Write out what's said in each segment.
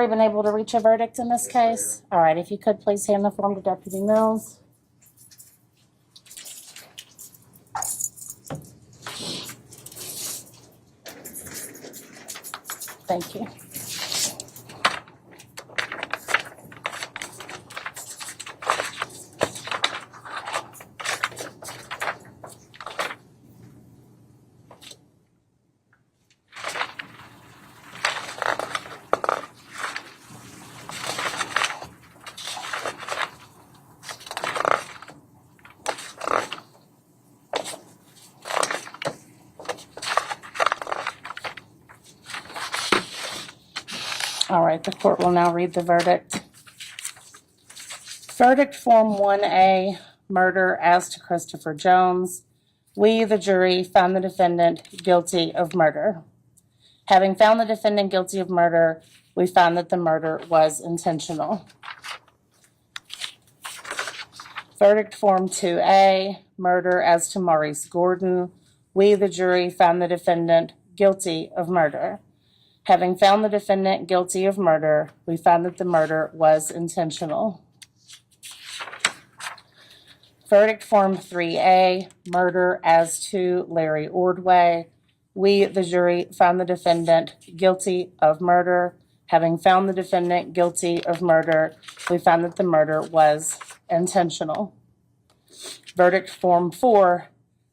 Been able to reach a verdict in this case? All right, if you could please hand the form to Deputy Mills. Thank you. All right, the court will now read the verdict. Verdict Form 1A, murder as to Christopher Jones. We, the jury, found the defendant guilty of murder. Having found the defendant guilty of murder, we found that the murder was intentional. Verdict Form 2A, murder as to Maurice Gordon. We, the jury, found the defendant guilty of murder. Having found the defendant guilty of murder, we found that the murder was intentional. Verdict Form 3A, murder as to Larry Ordway. We, the jury, found the defendant guilty of murder. Having found the defendant guilty of murder, we found that the murder was intentional. Verdict Form 4,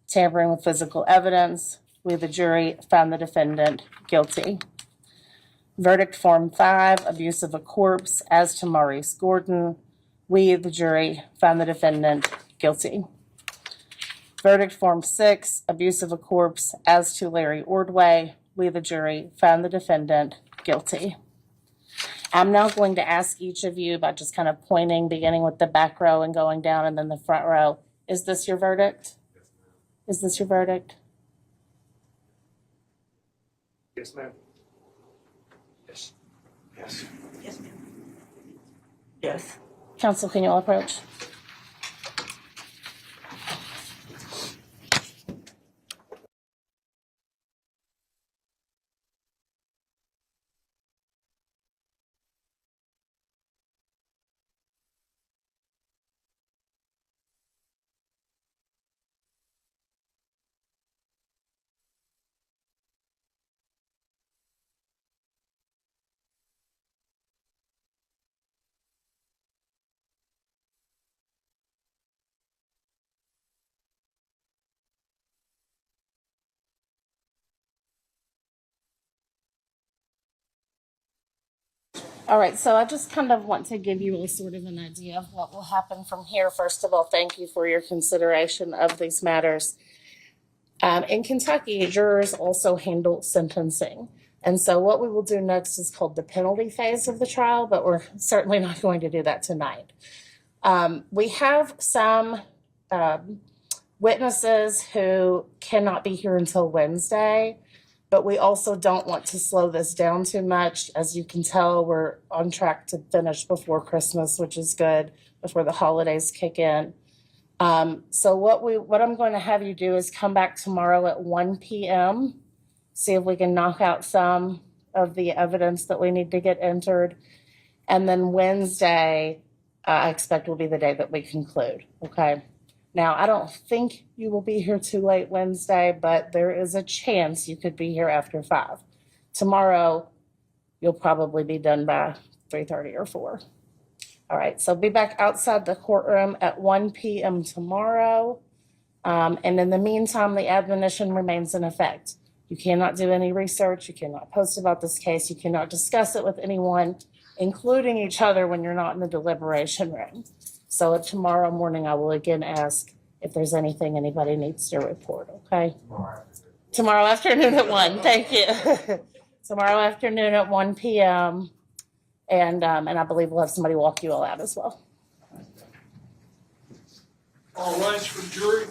tampering with physical evidence. We, the jury, found the defendant guilty. Verdict Form 5, abuse of a corpse as to Maurice Gordon. We, the jury, found the defendant guilty. Verdict Form 6, abuse of a corpse as to Larry Ordway. We, the jury, found the defendant guilty. I'm now going to ask each of you by just kind of pointing, beginning with the back row and going down and then the front row. Is this your verdict? Is this your verdict? Yes, ma'am. Yes. Yes. Yes, ma'am. Yes. Counsel, can you all approach? All right, so I just kind of want to give you a sort of an idea of what will happen from here. First of all, thank you for your consideration of these matters. In Kentucky, jurors also handle sentencing. And so what we will do next is called the penalty phase of the trial, but we're certainly not going to do that tonight. We have some witnesses who cannot be here until Wednesday. But we also don't want to slow this down too much. As you can tell, we're on track to finish before Christmas, which is good, before the holidays kick in. So what I'm going to have you do is come back tomorrow at 1 p.m., see if we can knock out some of the evidence that we need to get entered. And then Wednesday, I expect will be the day that we conclude, okay? Now, I don't think you will be here too late Wednesday, but there is a chance you could be here after 5. Tomorrow, you'll probably be done by 3:30 or 4. All right, so be back outside the courtroom at 1 p.m. tomorrow. And in the meantime, the admonition remains in effect. You cannot do any research. You cannot post about this case. You cannot discuss it with anyone, including each other when you're not in the deliberation room. So tomorrow morning, I will again ask if there's anything anybody needs to report, okay? Tomorrow afternoon at 1, thank you. Tomorrow afternoon at 1 p.m. And I believe we'll have somebody walk you all out as well. All rise for the jury.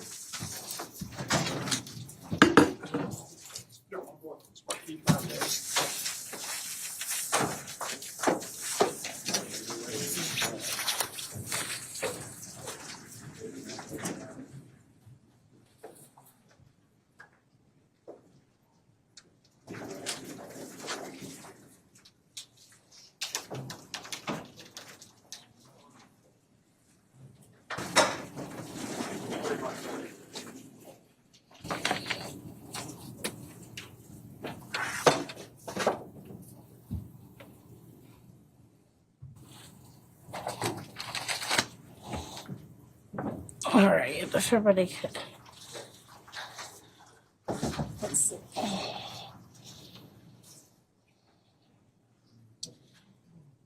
All right, if everybody could. Let's see.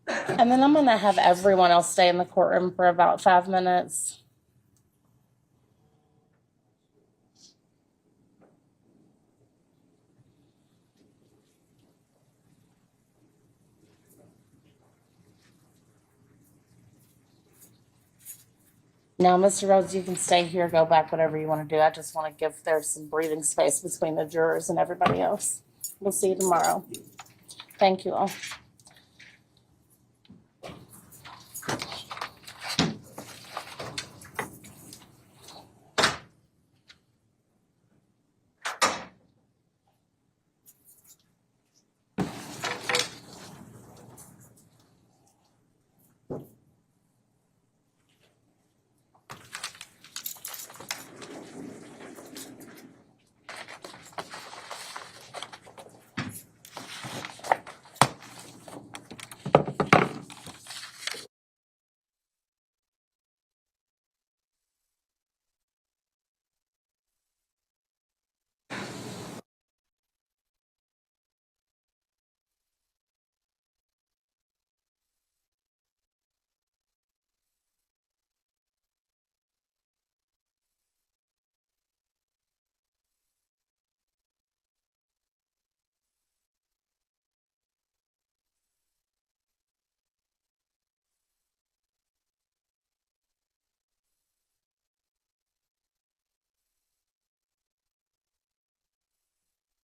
And then I'm going to have everyone else stay in the courtroom for about 5 minutes. Now, Mr. Rhodes, you can stay here, go back, whatever you want to do. I just want to give there some breathing space between the jurors and everybody else. We'll see you tomorrow. Thank you all.